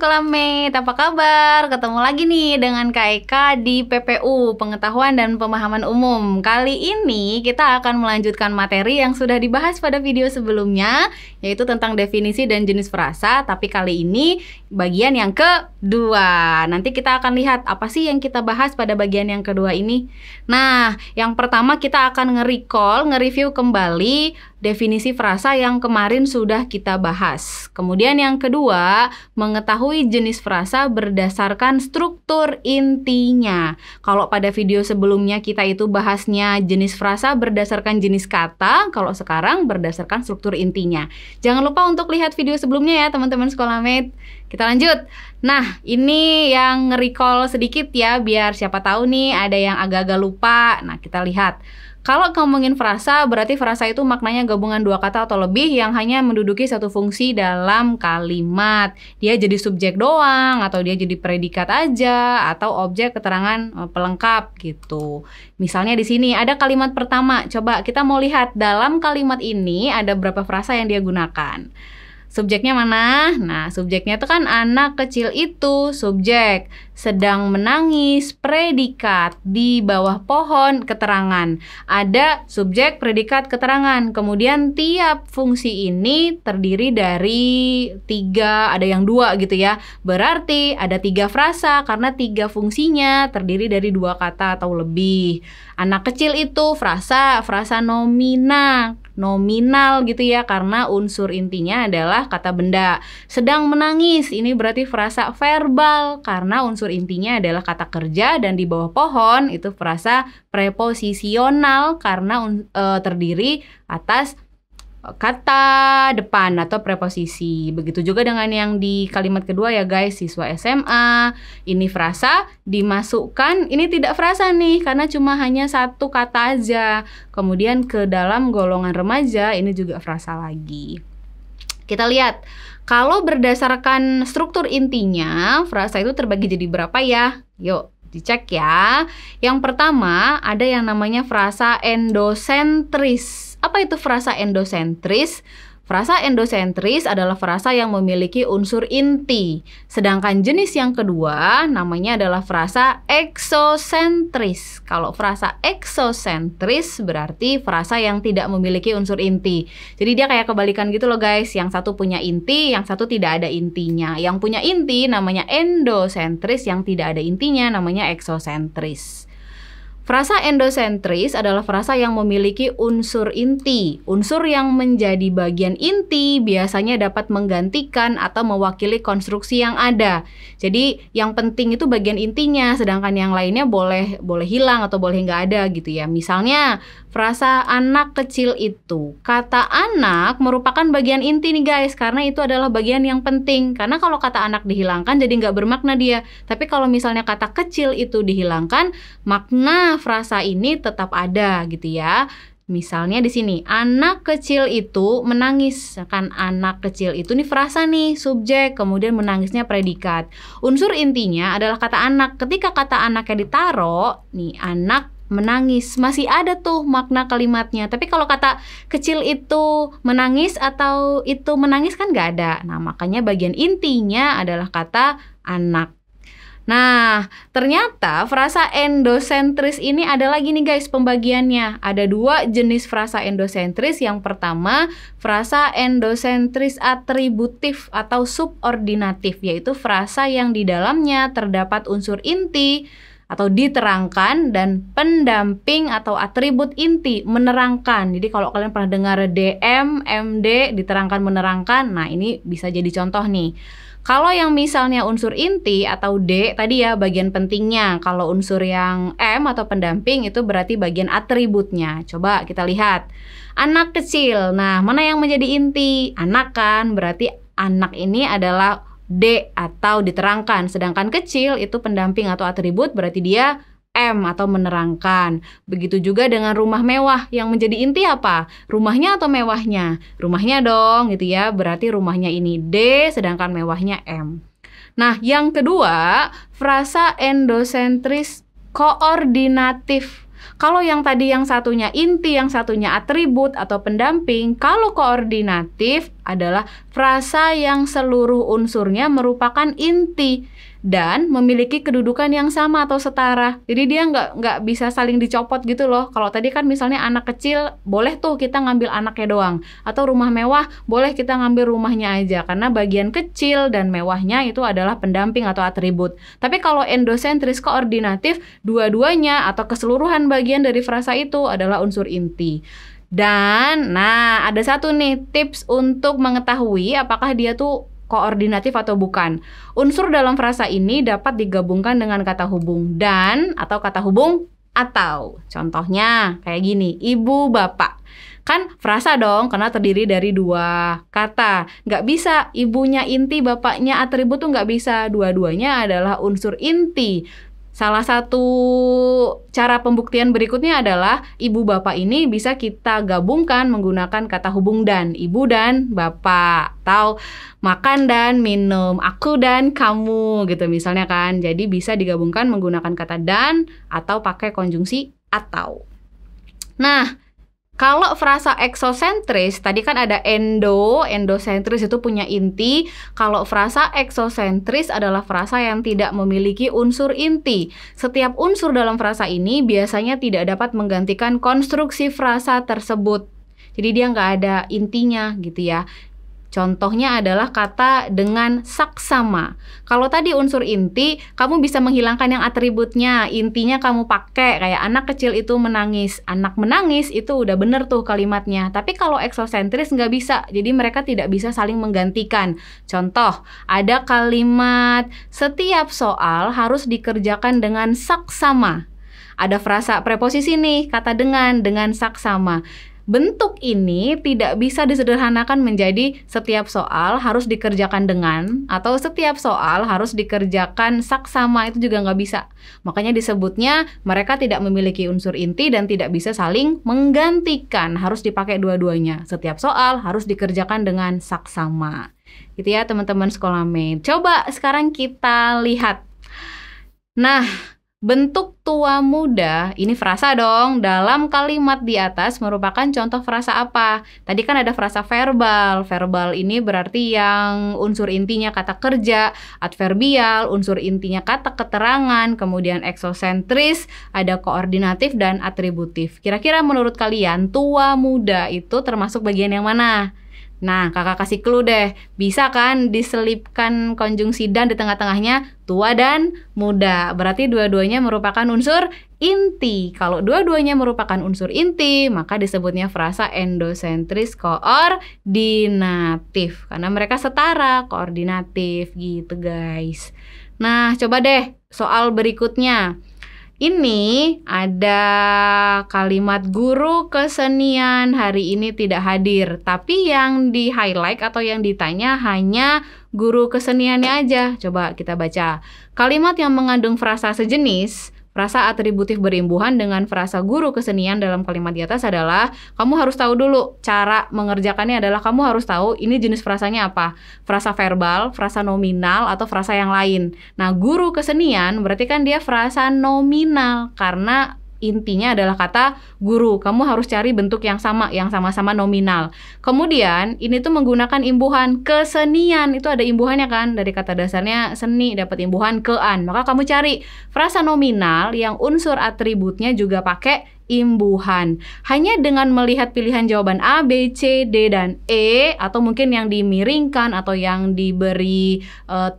Sekolah Mate, apa kabar? Ketemu lagi nih dengan Kak Eka di PPU, Pengetahuan dan Pemahaman Umum. Kali ini kita akan melanjutkan materi yang sudah dibahas pada video sebelumnya, yaitu tentang definisi dan jenis frasa, tapi kali ini bagian yang kedua. Nanti kita akan lihat apa sih yang kita bahas pada bagian yang kedua ini. Nah, yang pertama kita akan nge-review kembali definisi frasa yang kemarin sudah kita bahas. Kemudian yang kedua, mengetahui jenis frasa berdasarkan struktur intinya. Kalau pada video sebelumnya kita itu bahasnya jenis frasa berdasarkan jenis kata, kalau sekarang berdasarkan struktur intinya. Jangan lupa untuk lihat video sebelumnya ya teman-teman Sekolah Mate. Kita lanjut. Nah, ini yang nge-recall sedikit ya, biar siapa tahu nih ada yang agak-agak lupa. Nah, kita lihat. Kalau ngomongin frasa, berarti frasa itu maknanya gabungan dua kata atau lebih yang hanya menduduki satu fungsi dalam kalimat. Dia jadi subjek doang, atau dia jadi predikat aja, atau objek keterangan pelengkap gitu. Misalnya di sini ada kalimat pertama. Coba kita mau lihat dalam kalimat ini ada berapa frasa yang dia gunakan. Subjeknya mana? Nah, subjeknya itu kan anak kecil itu, subjek. Sedang menangis, predikat. Di bawah pohon, keterangan. Ada subjek, predikat, keterangan. Kemudian tiap fungsi ini terdiri dari 3, ada yang 2 gitu ya. Berarti ada 3 frasa karena 3 fungsinya terdiri dari 2 kata atau lebih. Anak kecil itu frasa nominal gitu ya, karena unsur intinya adalah kata benda. Sedang menangis, ini berarti frasa verbal karena unsur intinya adalah kata kerja. Dan di bawah pohon itu frasa preposisional karena terdiri atas kata depan atau preposisi. Begitu juga dengan yang di kalimat kedua ya guys, siswa SMA. Ini frasa dimasukkan, ini tidak frasa nih karena cuma hanya 1 kata aja. Kemudian ke dalam golongan remaja ini juga frasa lagi. Kita lihat, kalau berdasarkan struktur intinya, frasa itu terbagi jadi berapa ya? Yuk dicek ya. Yang pertama ada yang namanya frasa endosentris. Apa itu frasa endosentris? Frasa endosentris adalah frasa yang memiliki unsur inti. Sedangkan jenis yang kedua namanya adalah frasa eksosentris. Kalau frasa eksosentris berarti frasa yang tidak memiliki unsur inti. Jadi dia kayak kebalikan gitu loh guys. Yang satu punya inti, yang satu tidak ada intinya. Yang punya inti namanya endosentris, yang tidak ada intinya namanya eksosentris. Frasa endosentris adalah frasa yang memiliki unsur inti. Unsur yang menjadi bagian inti biasanya dapat menggantikan atau mewakili konstruksi yang ada. Jadi yang penting itu bagian intinya, sedangkan yang lainnya boleh hilang atau boleh nggak ada gitu ya. Misalnya frasa anak kecil itu, kata anak merupakan bagian inti nih guys, karena itu adalah bagian yang penting. Karena kalau kata anak dihilangkan jadi nggak bermakna dia. Tapi kalau misalnya kata kecil itu dihilangkan, makna frasa ini tetap ada gitu ya. Misalnya di sini, anak kecil itu menangis. Kan anak kecil itu nih frasa nih, subjek, kemudian menangisnya predikat. Unsur intinya adalah kata anak. Ketika kata anaknya ditaruh, nih anak menangis, masih ada tuh makna kalimatnya. Tapi kalau kata kecil itu menangis atau itu menangis kan nggak ada. Nah, makanya bagian intinya adalah kata anak. Nah, ternyata frasa endosentris ini ada lagi nih guys pembagiannya. Ada 2 jenis frasa endosentris. Yang pertama, frasa endosentris atributif atau subordinatif, yaitu frasa yang di dalamnya terdapat unsur inti atau diterangkan dan pendamping atau atribut inti menerangkan. Jadi kalau kalian pernah dengar DM, MD, diterangkan menerangkan, nah ini bisa jadi contoh nih. Kalau yang misalnya unsur inti atau D tadi ya bagian pentingnya. Kalau unsur yang M atau pendamping itu berarti bagian atributnya. Coba kita lihat. Anak kecil. Nah, mana yang menjadi inti? Anak kan, berarti anak ini adalah D atau diterangkan. Sedangkan kecil itu pendamping atau atribut, berarti dia M atau menerangkan. Begitu juga dengan rumah mewah, yang menjadi inti apa? Rumahnya atau mewahnya? Rumahnya dong gitu ya, berarti rumahnya ini D sedangkan mewahnya M. Nah, yang kedua, frasa endosentris koordinatif. Kalau yang tadi yang satunya inti, yang satunya atribut atau pendamping, kalau koordinatif adalah frasa yang seluruh unsurnya merupakan inti dan memiliki kedudukan yang sama atau setara. Jadi dia nggak bisa saling dicopot gitu loh. Kalau tadi kan misalnya anak kecil, boleh tuh kita ngambil anaknya doang. Atau rumah mewah, boleh kita ngambil rumahnya aja. Karena bagian kecil dan mewahnya itu adalah pendamping atau atribut. Tapi kalau endosentris koordinatif, dua-duanya atau keseluruhan bagian dari frasa itu adalah unsur inti. Dan, nah ada satu nih tips untuk mengetahui apakah dia tuh koordinatif atau bukan. Unsur dalam frasa ini dapat digabungkan dengan kata hubung dan atau kata hubung atau. Contohnya kayak gini, ibu bapak. Kan frasa dong, karena terdiri dari dua kata. Nggak bisa ibunya inti, bapaknya atribut tuh nggak bisa. Dua-duanya adalah unsur inti. Salah satu cara pembuktian berikutnya adalah ibu bapak ini bisa kita gabungkan menggunakan kata hubung dan, ibu dan bapak, atau makan dan minum, aku dan kamu gitu misalnya kan. Jadi bisa digabungkan menggunakan kata dan atau pakai konjungsi atau. Nah, kalau frasa eksosentris, tadi kan ada endosentris itu punya inti. Kalau frasa eksosentris adalah frasa yang tidak memiliki unsur inti. Setiap unsur dalam frasa ini biasanya tidak dapat menggantikan konstruksi frasa tersebut. Jadi dia nggak ada intinya gitu ya. Contohnya adalah kata dengan saksama. Kalau tadi unsur inti, kamu bisa menghilangkan yang atributnya. Intinya kamu pakai, kayak anak kecil itu menangis. Anak menangis itu udah bener tuh kalimatnya. Tapi kalau eksosentris nggak bisa. Jadi mereka tidak bisa saling menggantikan. Contoh, ada kalimat setiap soal harus dikerjakan dengan saksama. Ada frasa preposisi nih, kata dengan saksama. Bentuk ini tidak bisa disederhanakan menjadi setiap soal harus dikerjakan dengan atau setiap soal harus dikerjakan saksama, itu juga nggak bisa. Makanya disebutnya mereka tidak memiliki unsur inti dan tidak bisa saling menggantikan, harus dipakai dua-duanya. Setiap soal harus dikerjakan dengan saksama. Gitu ya teman-teman sekolah mate. Coba sekarang kita lihat. Nah, bentuk tua muda, ini frasa dong, dalam kalimat di atas merupakan contoh frasa apa? Tadi kan ada frasa verbal. Verbal ini berarti yang unsur intinya kata kerja. Adverbial, unsur intinya kata keterangan. Kemudian eksosentris, ada koordinatif dan atributif. Kira-kira menurut kalian, tua muda itu termasuk bagian yang mana? Nah, kakak kasih clue deh. Bisa kan diselipkan konjungsi dan di tengah-tengahnya tua dan muda. Berarti dua-duanya merupakan unsur inti. Kalau dua-duanya merupakan unsur inti, maka disebutnya frasa endosentris koordinatif. Karena mereka setara, koordinatif gitu guys. Nah, coba deh soal berikutnya. Ini ada kalimat guru kesenian hari ini tidak hadir. Tapi yang di-highlight atau yang ditanya hanya guru keseniannya aja. Coba kita baca. Kalimat yang mengandung frasa sejenis, frasa atributif berimbuhan dengan frasa guru kesenian dalam kalimat di atas adalah, kamu harus tahu dulu cara mengerjakannya adalah kamu harus tahu ini jenis frasanya apa. Frasa verbal, frasa nominal, atau frasa yang lain. Nah, guru kesenian berarti kan dia frasa nominal karena intinya adalah kata guru. Kamu harus cari bentuk yang sama-sama nominal. Kemudian ini tuh menggunakan imbuhan kesenian. Itu ada imbuhannya kan, dari kata dasarnya seni dapat imbuhan kean. Maka kamu cari frasa nominal yang unsur atributnya juga pakai imbuhan. Hanya dengan melihat pilihan jawaban A, B, C, D, dan E, atau mungkin yang dimiringkan atau yang diberi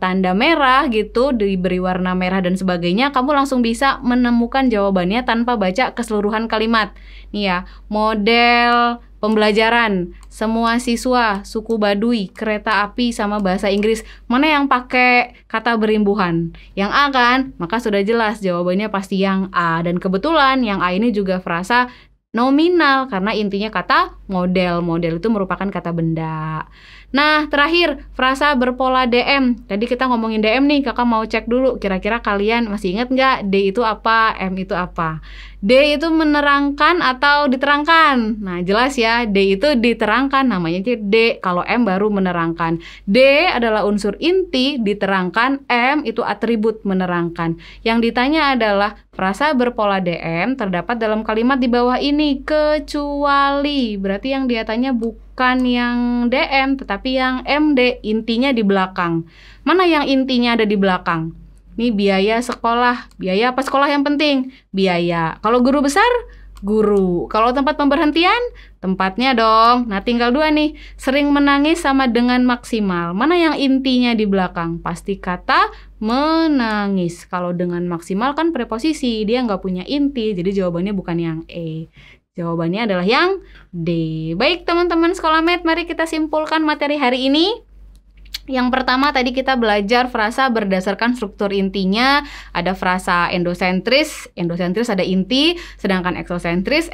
tanda merah gitu, diberi warna merah dan sebagainya, kamu langsung bisa menemukan jawabannya tanpa baca keseluruhan kalimat. Nih ya, model pembelajaran, semua siswa, suku Baduy, kereta api, sama bahasa Inggris. Mana yang pakai kata berimbuhan? Yang A kan? Maka sudah jelas jawabannya pasti yang A. Dan kebetulan yang A ini juga frasa nominal karena intinya kata model. Model itu merupakan kata benda. Nah, terakhir, frasa berpola DM. Tadi kita ngomongin DM nih, kakak mau cek dulu. Kira-kira kalian masih ingat nggak D itu apa, M itu apa? D itu menerangkan atau diterangkan. Nah, jelas ya, D itu diterangkan, namanya aja D. Kalau M baru menerangkan. D adalah unsur inti, diterangkan. M itu atribut menerangkan. Yang ditanya adalah frasa berpola DM terdapat dalam kalimat di bawah ini, kecuali. Berarti yang dia tanya bukan yang DM, tetapi yang MD, intinya di belakang. Mana yang intinya ada di belakang? Ini biaya sekolah. Biaya apa sekolah yang penting? Biaya. Kalau guru besar? Guru. Kalau tempat pemberhentian? Tempatnya dong. Nah, tinggal dua nih. Sering menangis sama dengan maksimal. Mana yang intinya di belakang? Pasti kata menangis. Kalau dengan maksimal kan preposisi. Dia nggak punya inti. Jadi jawabannya bukan yang E. Jawabannya adalah yang D. Baik teman-teman sekolah Med, mari kita simpulkan materi hari ini. Yang pertama tadi kita belajar frasa berdasarkan struktur intinya. Ada frasa endosentris, endosentris ada inti, sedangkan eksosentris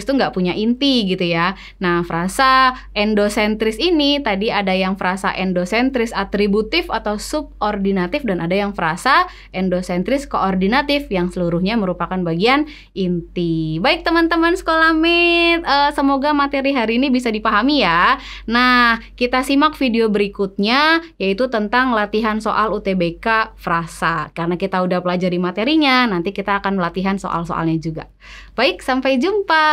tuh nggak punya inti gitu ya. Nah, frasa endosentris ini tadi ada yang frasa endosentris atributif atau subordinatif, dan ada yang frasa endosentris koordinatif yang seluruhnya merupakan bagian inti. Baik teman-teman sekolah Med, semoga materi hari ini bisa dipahami ya. Nah, kita simak video berikutnya, yaitu tentang latihan soal UTBK frasa. Karena kita udah pelajari materinya, nanti kita akan latihan soal-soalnya juga. Baik, sampai jumpa.